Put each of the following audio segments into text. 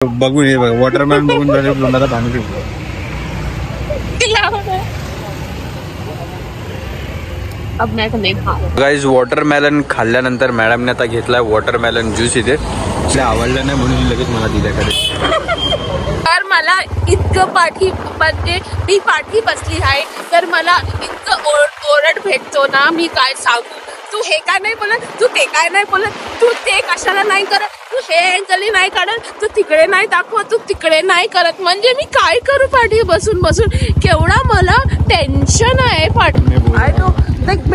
बघून हे बघ, वॉटरमॅन बघून तोंडाला पाणी पिवलं. गाईज वॉटरमेलन खाल्ल्यानंतर मॅडमने आता घेतलाय वॉटरमेलन ज्यूस. इथे आवडलं नाही म्हणून लगेच मला दिल्याकडे. तर मला इतकं पाठी म्हणजे मी पाठी बसली आहे तर मला इतकं ओरड भेटतो ना, मी काय सांगू. तू हे काय नाही बोलत, तू ते काय नाही बोलत, तू ते कशाला नाही करत, तू हे अँगली नाही काढत, तू तिकडे नाही दाखवत, तू तिकडे नाही करत. म्हणजे मी काय करू पाठी बसून बसून. केवढा मला टेन्शन आहे पाठी.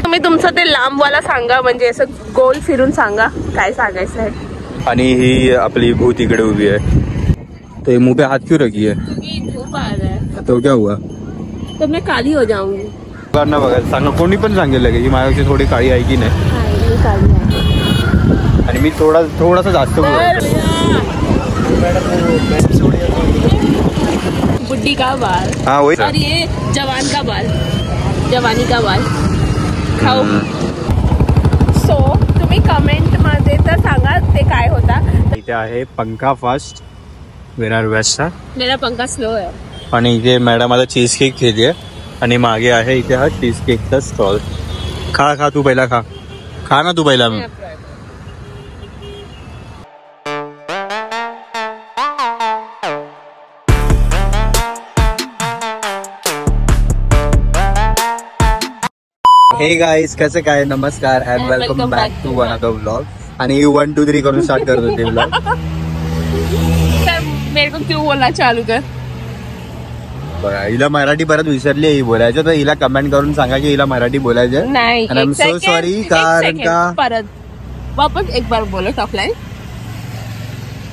तुम्ही तुमचं ते लांबवाला सांगा, म्हणजे असं गोल फिरून सांगा काय सांगायचं आहे. आणि ही आपली भूत इकडे उभी आहे. तो ये मुंह पे हाथ क्यों रखी है? धूप आ रहा है तो क्या हुआ? तो मैं काली हो जाऊंगी. बघा सांगा, कोणी पण सांगेल की माझ्यापेक्षा थोडी काळी आहे की नाही. आणि मी थोडासा जास्त बुड्ढी का बाल. हाँ वही. और ये जवान का बाल, जवानी का बाल खाऊ. सो तुम्ही कमेंट मध्ये तर सांगा ते काय होता. इथे आहे पंखा फास्ट विरार वेस्टचा. मेरा पंखा स्लो आहे. आणि इथे मॅडम आता चीज केक खेळते आणि मागे आहे इथे हा चीज केकचा स्टॉल. खा तू पहिला खा ना तू पहिला. मी हे गाईज कसं काय, नमस्कार and welcome back to one other vlog. आणि 1 2 3 करून स्टार्ट करत होते व्लॉग. मेरे को क्यों बोलना चालू कर. हिला मराठी परत विसरली ही बोलायचं, तर हिला कमेंट करून सांगा की हिला मराठी बोलायचं नाही. I am so sorry. कारण का परत वापस एक बार बोलो ऑफलाइन.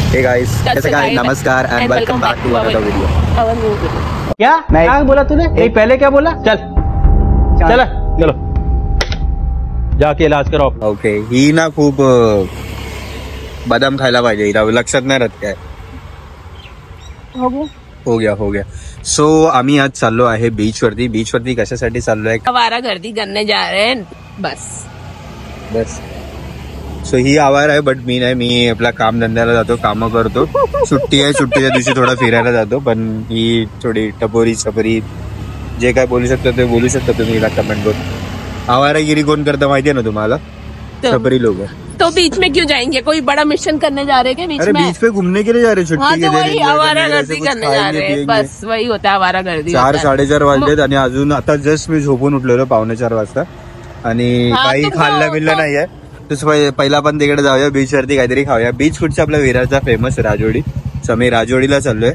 हे गाइस कैसे काय, नमस्कार and welcome back to another video. क्या नहीं क्या बोला तूने? पहले क्या बोला? चल चलो जाके इलाज करो. ओके. ही ना खूप बदाम खायला पाहिजे, हिला लक्षात नाही राहत काय. हो गया. सो आम्ही आज चाललो आहे बीच वरती कशासाठी चाललोय? आवारा गर्दी करने जा रहे हैं बस. सो ही आवारा आहे, बट मी नाही. मी आपला काम धंद्याला जातो, काम करतो. सुट्टी आहे, सुट्टीच्या दिवशी थोडा फिरायला जातो. पण ही थोडी टपोरी छपरी जे काय बोलू शकतो ते बोलू शकता तुम्ही हिला कमेंट करून. आवारागिरी कोण करता माहिती आहे ना तुम्हाला? छपरी लोग. तो बीच में क्यों जाएंगे? कोई बड़ा मिशन करने जा रहे हैं बीच में? बीच पे घूमने के लिए जा रहे, छुट्टी के लिए. वही आवारागर्दी करने जा रहे हैं, बस वही होता है आवारागर्दी. 4 4:30 वाजलेत आणि अजून आता जस्ट मी झोपून उठलेलो 3:45 वाजता. आणि काही खाल्लं बिल्लं नाहीये. तर पहिला पण तिकडे जाऊया बीच वरती, काहीतरी खाऊया. बीच कुठचा? आपल्या विरारचा फेमस राजवाडी. सो मी राजवाडीला चाललोय.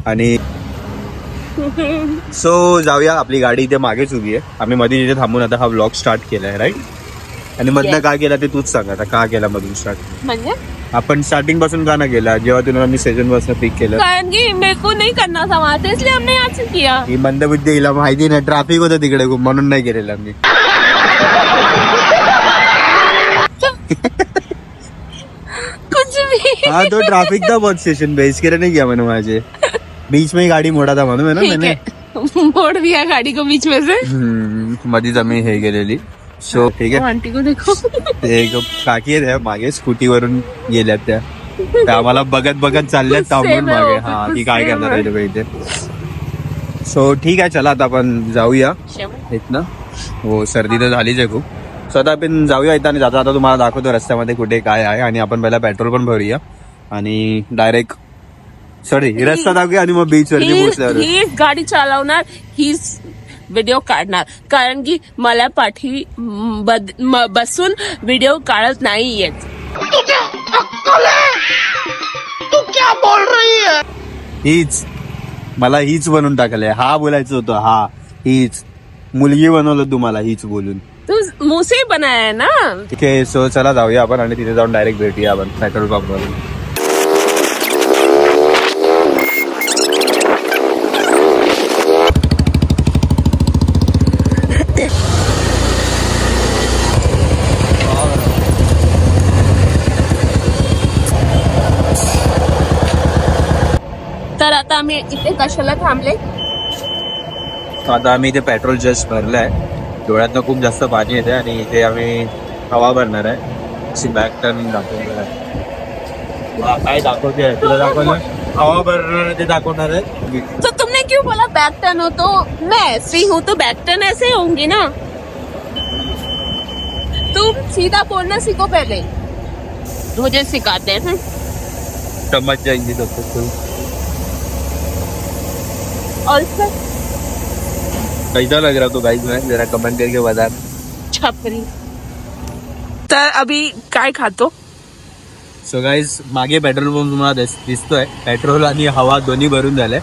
आणि सो जाऊया. आपली गाडी इथे मागेच उभी आहे. आम्ही मध्ये इथे थांबून आता हा व्लॉग स्टार्ट केलाय, राईट? आणि मधनं का केला ते तूच सांग आता. का केला मधून स्टार्ट? म्हणजे आपण स्टार्टिंग पासून का ना केला? जेव्हा तुला मी सेजन पासून पिक केलं, कारण की मेरे को नहीं करना था वहाँ से, इसलिए हमने यहाँ से किया. ही मंदबुद्धी, हिला माहिती नाही ट्रॅफिक होतं तिकडे खूप, म्हणून नाही केलेला मी. कुछ भी. हाँ तो ट्रैफिक था बहुत स्टेशन पे, इसके लिए नहीं किया मैंने वहाँ. बीच में ही गाड़ी मोड़ा था म्हणून ना मैंने. मोड़ दिया गाड़ी को बीच में से. मधीच आम्ही हे गेलेली. सो ठीक आहे. आंटी को देखो, एक काकी आहे मागे स्कूटीवरून गेल्यात त्या आम्हाला बघत चालल्यात थांबून मागे. हा की काय करणार आहे इथे. सो ठीक आहे, चला आता आपण जाऊया इथनं. हो सर्दी तर झालीच आहे खूप. सो आता आपण जाऊया इथं आणि जाता तुम्हाला दाखवतो रस्त्यामध्ये कुठे काय आहे. आणि आपण पहिला पेट्रोल पण भरूया आणि डायरेक्ट रस्ता दाखवूया आणि मग बीच वरती पोहोचल्यावर हीच गाडी चालवणार, हीच व्हिडिओ काढणार. कारण की मला पाठी बसून व्हिडिओ काढत नाही येत. तू क्या बोल रही है? हीच मला हीच बनवून टाकलंय. हा बोलायचं होतं. हा हीच मुलगी बनवलं तुम्हाला हीच बोलून. तू मुंह से बनाया है ना. ठीक आहे. सो चला जाऊया आपण आणि तिथे जाऊन डायरेक्ट भेटूया आपण पेट्रोल पंप वरून. तर आता आम्ही इथे कशाला थांबले? आता आम्ही इथे पेट्रोल जस्ट भरलंय. डोळ्यातनं खूप जास्त पाणी येते आणि इथे आम्ही हवा भरणार आहे. अशी बॅक टर्न दाखवणार आहे. काय दाखवते तुला? दाखवलं हवा भरणार ते दाखवणार आहे. तो तुमने क्यों बोला बैक टर्न हो? तो मैं ऐसी हूँ तो बैक टर्न ऐसे होंगी ना. तुम सीधा बोलना सीखो पहले, मुझे सिखाते हैं. समझ जाएंगे तब तक. और सर कैसा लग रहा तो गाइस में जरा कमेंट करके बता. छपरी. तर अभी काय खातो? सो गाइस मागे पेट्रोल पंप तुम्हाला दिसतोय. पेट्रोल आणि हवा दोन्ही भरून झाले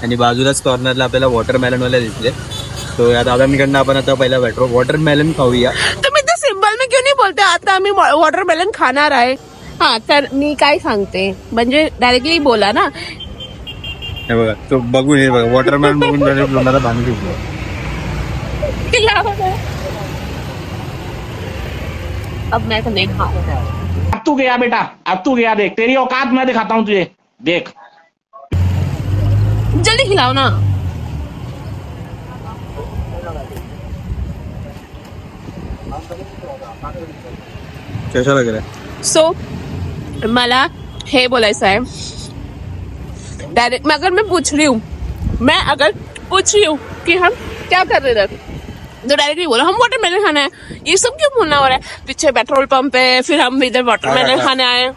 आणि बाजूलाच कॉर्नरला आपल्याला वॉटरमेलन वाले दिसले. तो या दादांकडनं आपण आता पहिला वॉटरमेलन खाऊया. तुम्ही ते सिम्बल में क्यों नाही बोलते? आता आम्ही वॉटरमेलन खाणार आहे. हा तर मी काय सांगते म्हणजे डायरेक्टली बोला ना. हे बघा तो बघून हे बघा वॉटरमेलन बघून तुम्हाला भांडू. अब मैं तो नहीं खाऊंगा. अब तू गया बेटा, अब तू गया. देख तेरी औकात मैं दिखाता हूँ तुझे. देख जल्दी खिलाओ ना. कैसा लग रहा है? सो मला हे बोलायचं आहे डायरेक्ट. अगर मैं पूछ रही हूँ कि हम क्या कर रहे थे तो डायरेक्टली बोलो हम वाटरमेलन खाना है. ये सब क्यों बोलना हो रहा है? पीछे पेट्रोल पंप है, फिर हम इधर वाटरमेलन खाने आए.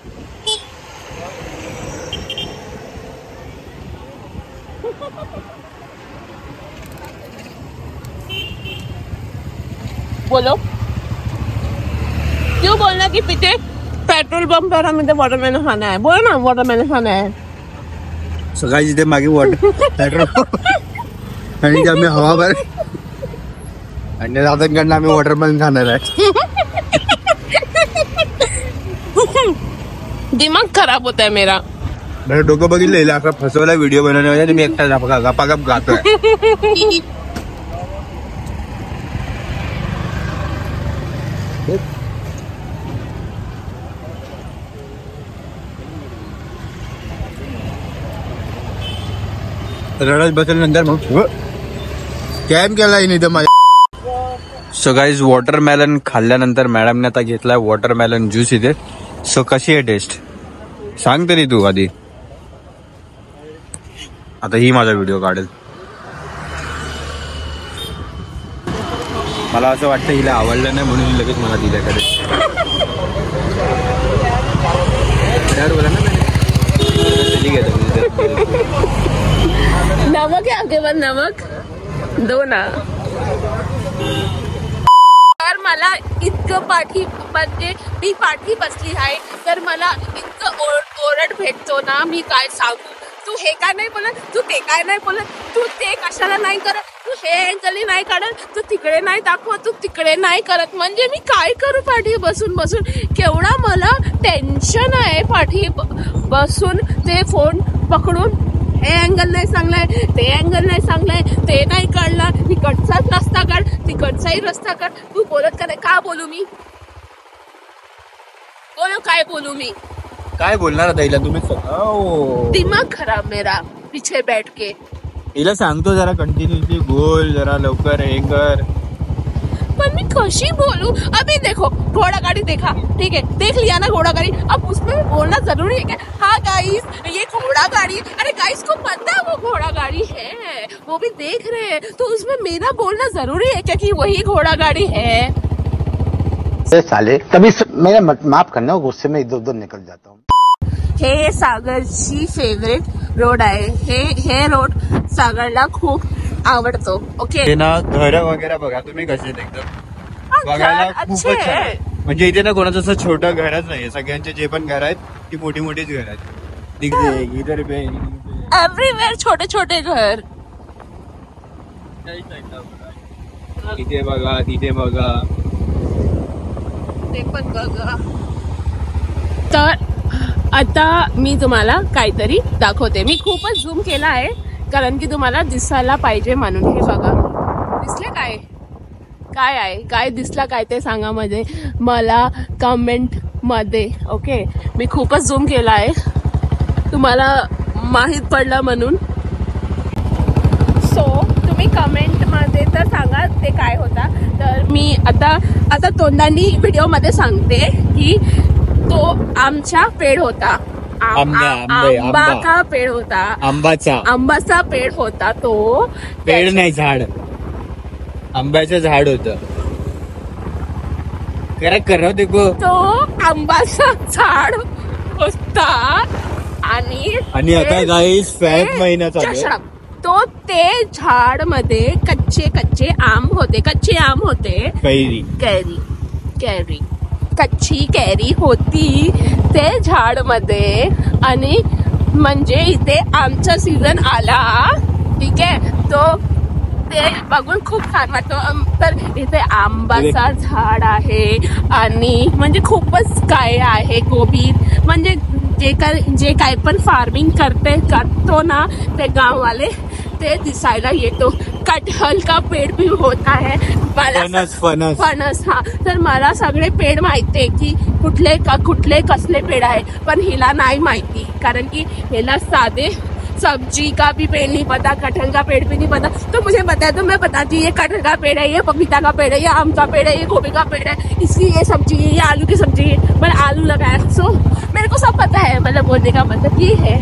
बोलो क्यों बोलना कि पीछे पेट्रोल पंप पर हम इधर वाटरमेलन खाना है. बोलो ना वाटरमेलन खाना है. सो गाइस इथे मागे पेट्रोल आणि आम्ही हवा भर आणि दादांकडनं आम्ही वॉटरमेलन खाणार आहे. दिमाग खराब होता है मेरा. बरं डोकं बघितलं असा फसवला व्हिडिओ बनवण्यामध्ये तुम्ही एकटा गपागप गातोय. रडत बसेल नंतर मग कॅम केलाय नाही तर माझ्या. सो गाइस वॉटरमेलन खाल्ल्यानंतर मॅडमने आता घेतलाय वॉटरमेलन ज्यूस इथे. सो कशी आहे टेस्ट सांग तरी तू आधी. आता ही माझा व्हिडिओ काढेल. मला असं वाटतं हिला आवडलं नाही म्हणून लगेच मला दिल्याकडे. बोला ना नमक है आपके पास? नमक दो ना. तर मला इतकं पाठी म्हणजे मी पाठी बसली आहे तर मला इतकं ओरड भेटतो ना मी काय सांगू. तू हे काय नाही बोलत, तू ते काय नाही बोलत, तू ते कशाला नाही करत, तू हे अँगल नाही काढत, तू तिकडे नाही दाखवत, तू तिकडे नाही करत. म्हणजे मी काय करू पाठी बसून बसून. केवढा मला टेन्शन आहे पाठी बसून ते फोन पकडून. हे अँगल नाही चांगलाय, ते अँगल नाही चांगलाय, ते नाही काढला, तिकडचाच रस्ता काढ, तिकडचाही रस्ता काढ. तू बोलत का नाही? का बोलू मी? बोलो काय बोलू मी? काय बोलणार आता हिला तुम्ही? दिमाग खराब मेरा पीछे बैठ के. हिला सांगतो जरा कंटिन्युअसली बोल, जरा लवकर हे कर. पर मैं कशी बोलूं? अभी देखो घोड़ा गाड़ी देखा, ठीक है, देख लिया ना घोड़ा गाड़ी. अब उसमें बोलना जरूरी है क्या? हाँ गाइस ये घोड़ा गाड़ी. अरे गाइस को पता है वो घोड़ा गाड़ी है, वो भी देख रहे हैं, तो उसमें मेरा बोलना जरूरी है क्या कि वही घोड़ा गाड़ी है? साले कभी मेरा माफ करना, गुस्से में इधर उधर निकल जाता हूँ. हे सागरची फेवरेट रोड आहे. हे रोड सागरला खूप आवडतो. ओके ते ना घर वगैरे बघा तुम्ही कसे एकदम बघायला खूपच अच्छे छान आहे. म्हणजे इथे ना कोणाचं असं छोटं घरच नाही. सगळ्यांचे जे पण घर आहेत ती मोठी मोठीच घर आहेत. इधर एव्हरीवेअर छोटे छोटे घर. इथे बघा, तिथे बघा, ते पण बघा. तर आता मी तुम्हाला काहीतरी दाखवते. मी खूपच झूम केला आहे कारण की तुम्हाला दिसायला पाहिजे म्हणून. हे बघा दिसले काय काय आहे, काय दिसला काय ते सांगा मध्ये मला कमेंट मध्ये. ओके मी खूपच झूम केला आहे तुम्हाला माहित पडलं म्हणून. सो तुम्ही कमेंट मध्ये तर सांगा ते काय होता. तर मी आता तोंडानी व्हिडिओ मध्ये सांगते की तो आमचा पेड होता. आंबा का पेड़ होता, आंबाचा पेड़ होता तो पेड़ नाही झाड, आंब्याचं झाड होतं. करेक्ट कर देखो. तो आंबाचा झाड होता आणि आता गाईस फेब महिना चालू आहे. तो ते झाड मध्ये कच्चे आंब होते, कच्चे आंब होते, कैरी कच्ची कैरी होती ते झाड मध्ये. आणि म्हणजे इथे आमचा सीझन आला, ठीक आहे, तो ते बघून खूप छान वाटतं. तर इथे आंबाचा झाड आहे आणि म्हणजे खूपच काय आहे, गोबी म्हणजे जे काय पण फार्मिंग करतो ना ते गाववाले ते दिसायला येतो. कटहल का पेड़ भी होता है, फणस. हा, तर मला सगळे पेड़ माहिती आहे की कुठले कसले पेड़ आहे, पण हिला नाही माहिती कारण की हिला साधे सब्जी का भी पेड़ नहीं पता, कटहल का पेड़ भी नहीं पता. तो मुझे बताया तो मैं बताती, ये कटहल का पेड़ है, ये पपीता का पेड़ है, ये आम का पेड़ है, ये गोभी का पेड़ है, इसकी ये सब्जी है, ये आलू की सब्जी है. मैंने आलू लगाया. सो मेरे को सब पता है, मतलब बोलने का मतलब ये है.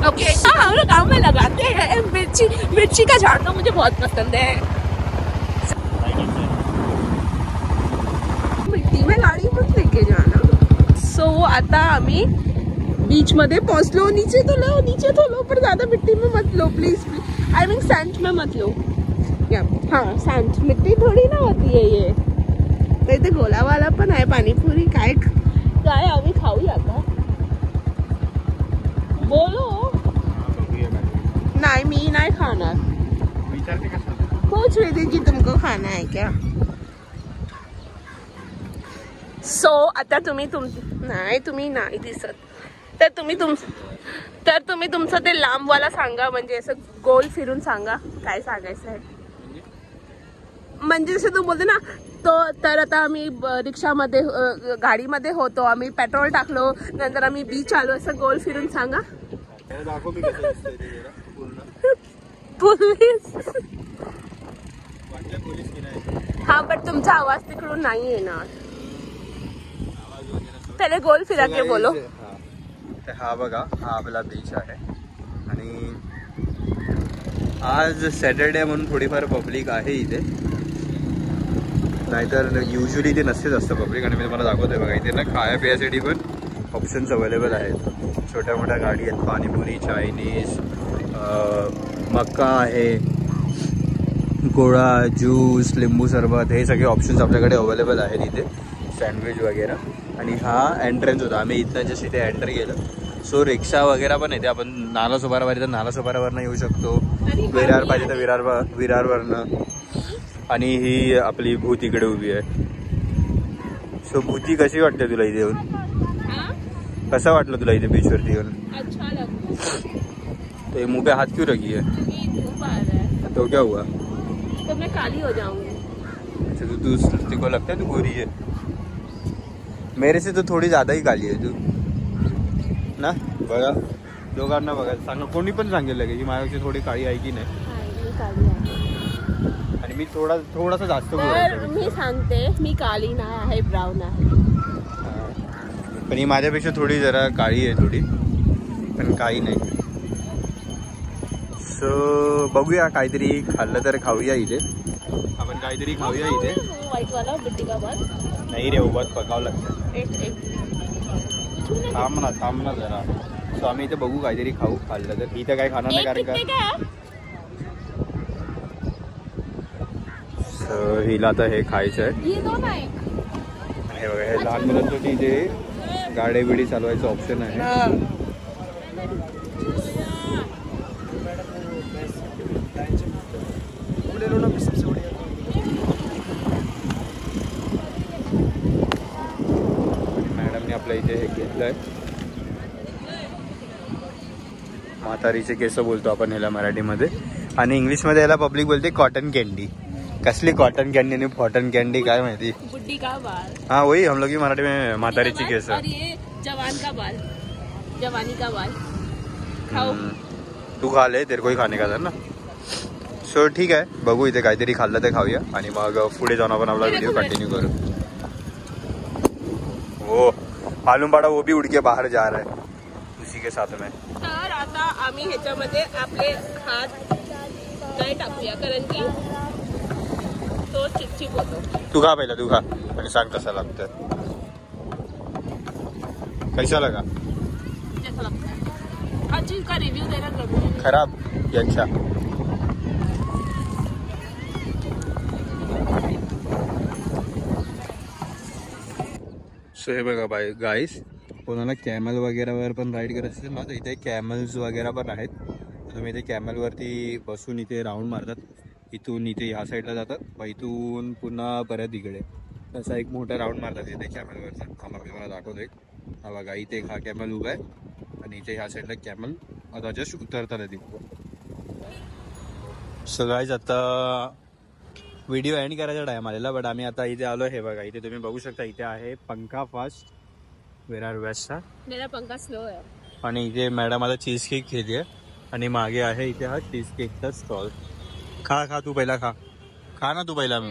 ओके, हम लोग गाँव में लगाते हैं मिर्ची का झाड़, तो मुझे बहुत पसंद है. मिट्टी में गाड़ी मत लेके जाना. सो आता आम्ही बीच मध्ये पोहोचलो. नीचे तो लो पर ज्यादा मिट्टी में मत लो प्लीज. आई मीन सैंड में मत लो. हाँ, सैंड मिट्टी थोड़ी ना होती है ये. तर इथे गोलावाला पण आहे पाणीपुरी. काय आम्ही खाऊया का? बोलो. नहीं, मी नहीं खाना. पूछ रही थी कि तुमको खाना है क्या. सो आता तुम्ही नाही दिसत, तर तुम्ही तुमचं ते लांबवाला सांगा, म्हणजे असं गोल फिरून सांगा काय सांगायचं आहे. म्हणजे जसं तू बोलते ना, तर आता आम्ही रिक्षामध्ये गाडीमध्ये होतो, आम्ही पेट्रोल टाकलो, नंतर आम्ही बीच आलो, असं गोल फिरून सांगा. पोलीस. हा, पण तुमचा आवाज तिकडून नाही येणार. पहिले गोल फिरा के बोलो. हा बघा, हा आपला बीच आहे आणि आज सॅटरडे म्हणून थोडीफार पब्लिक आहे इथे, नाहीतर युजली इथे नसते जास्त पब्लिक. आणि मी तुम्हाला दाखवतोय बघा, इथे ना खाया पियासाठी पण ऑप्शन्स अवेलेबल आहेत. छोट्या मोठ्या गाडी आहेत, पाणीपुरी, चायनीज, मक्का आहे, गोळा, ज्यूस, लिंबू सरबत, हे सगळे ऑप्शन्स आपल्याकडे अवेलेबल आहेत इथे, सँडविच वगैरे. आणि हा एंट्रन्स होता, आम्ही इथं जस्ट इथे एंटर केलं. सो रिक्षा वगैरे पण येते, आपण नालासोपारा पाहिजे तर नालासोपारावरनं येऊ शकतो, विरार पाहिजे तर विरारवरनं. आणि ही आपली भूत इकडे उभी आहे. सो भूती कशी वाटते तुला इथे येऊन? कसं वाटलं तुला इथे बीचवरती येऊन? तो मुंह पे हाथ क्यों रखी है? तो क्या हुआ? तो मैं काली हो जाऊंगी. अच्छा, तुझे को लगता है तू गोरी है? मेरे से तो थोडी ज्यादा ही काली आहे तू ना. बघा, दोघांना बघा, सांगा, कोणी पण सांगेल लगे की माझ्यापेक्षा थोडी काळी आहे की नाही. आणि मी थोडासा जास्त मी सांगते, मी काळी नाही आहे, ब्राऊन आहे. पण ही माझ्यापेक्षा थोडी जरा काळी आहे थोडी, पण काही नाही. सो बघूया, काहीतरी खाल्लं तर खाऊया इथे. आपण काहीतरी खाऊया इथे. व्हाईट वाला बिट्टी का बात नाही रे, उभाच पकावं लागतं. थांब ना जरा. सो आम्ही इथे बघू, काहीतरी खाऊ. खाल्लं तर इथं काय खाणार नाही, कारण का हिला आता हे खायचं आहे. हे बघा, हे लहान मुलांसाठी इथे गाडी बिडी चालवायचं ऑप्शन आहे. मॅडमने आपल्या इथे हे घेतलंय, म्हातारीचे केस बोलतो आपण ह्याला मराठीमध्ये, आणि इंग्लिशमध्ये याला पब्लिक बोलते कॉटन कॅन्डी. कसली कॉटन कॅन्डी आणि फॉटन कॅन्डी काय माहिती. बुड्ढी का बाल. हाँ वही हम लोग की मराठी में म्हातारीची केस. और ये जवान का बाल, जवानी का बाल. खाओ. तू खा ले, तेरे को ही खाने का था ना. सो ठीक आहे, बघू इथे काहीतरी खाल्लं तर खाऊया आणि मग पुढे जाऊन आपण आपला व्हिडिओ कंटिन्यू करू. वो मालूम पड़ा वो भी उड़ के बाहर जा रहा है. के साथ में. तर आता आम्ही ह्याच्यामध्ये आपले हात नाही टाकूया कारण की तो चिपचिप होतो. तू खा पहिला, तू खा आणि सांग कसा लागतं. कैसा लगा? जसं लागतं. आज का रिव्ह्यू देना जरूरी है. खराब या अच्छा? सो हे बघा बाय गाईस, कोणाला कॅमल वगैरेवर पण राईड करायचं असेल ना तर इथे कॅमल्स वगैरे पण आहेत. तुम्ही इथे कॅमलवरती बसून इथे राऊंड मारतात. इथून इथे ह्या साईडला जातात, मग इथून पुन्हा परत इकडे तसा एक मोठा राऊंड मारतात इथे कॅमलवरचा. थांबा मी मला दाखवतोय. हा बघा इथे हा कॅमल उभा आहे आणि इथे ह्या साईडला कॅमल आता जस्ट उतरतात तिथे. सो गाईज आता व्हिडिओ एंड करायचा टाइम आलेला, बट आम्ही आता इथे आलो. हे बघा इथे तुम्ही बघू शकता, इथे आहे पंखा फास्ट विरार वेस्टचा. मेरा पंखा स्लो है. आणि इथे मॅडम आता चीज केक घेते आणि मागे आहे इथे हा चीज केकचा स्टॉल. खा खा तू पहिला, खा खा ना तू पहिला. मी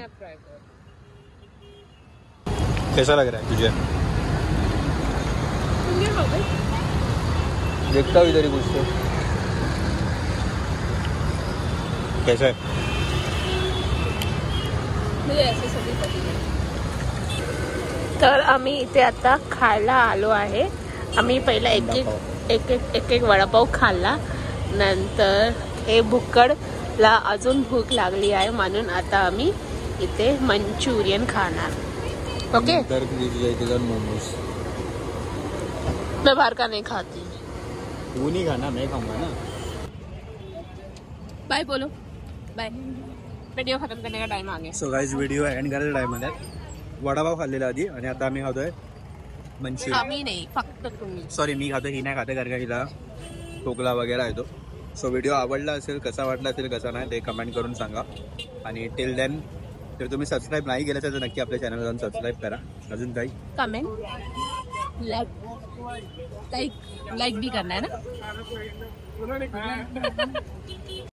कैसा लग रहा है तुझे? देखता हुई इधर ही कुछ तो कैसा है? तर आम्ही इथे आता खायला आलो आहे. आम्ही पहिला एक वडापाव खाल्ला, नंतर हे भुक्कडला अजून भूक लागली आहे म्हणून आता आम्ही इथे मंचुरियन खाणार. ओके. मोमोज मैं बाहर का नहीं खाती. तू नहीं खाना, मैं खाऊंगा ना. बाय बोलो. बाय. वीडियो खत्म करने का टाइम आ गया. सो गाइस व्हिडिओ एंड करायचा टाइम आला. वडापाव खाल्लेला आधी आणि आता आम्ही खातोय मंचुरियन. आम्ही नाही, फक्त तुम्ही. सॉरी मी खातो, ही नाही खाते कारण का हिला खोकला वगैरे येतो. सो व्हिडिओ आवडला असेल, कसा वाटला असेल, कसा नाही ते कमेंट करून सांगा. आणि टिल देन जर तुम्ही सबस्क्राईब नाही केलं तर नक्की आपल्या चॅनलला जाऊन सबस्क्राईब करा. अजून काही कमेंट लाईक भी करना है ना.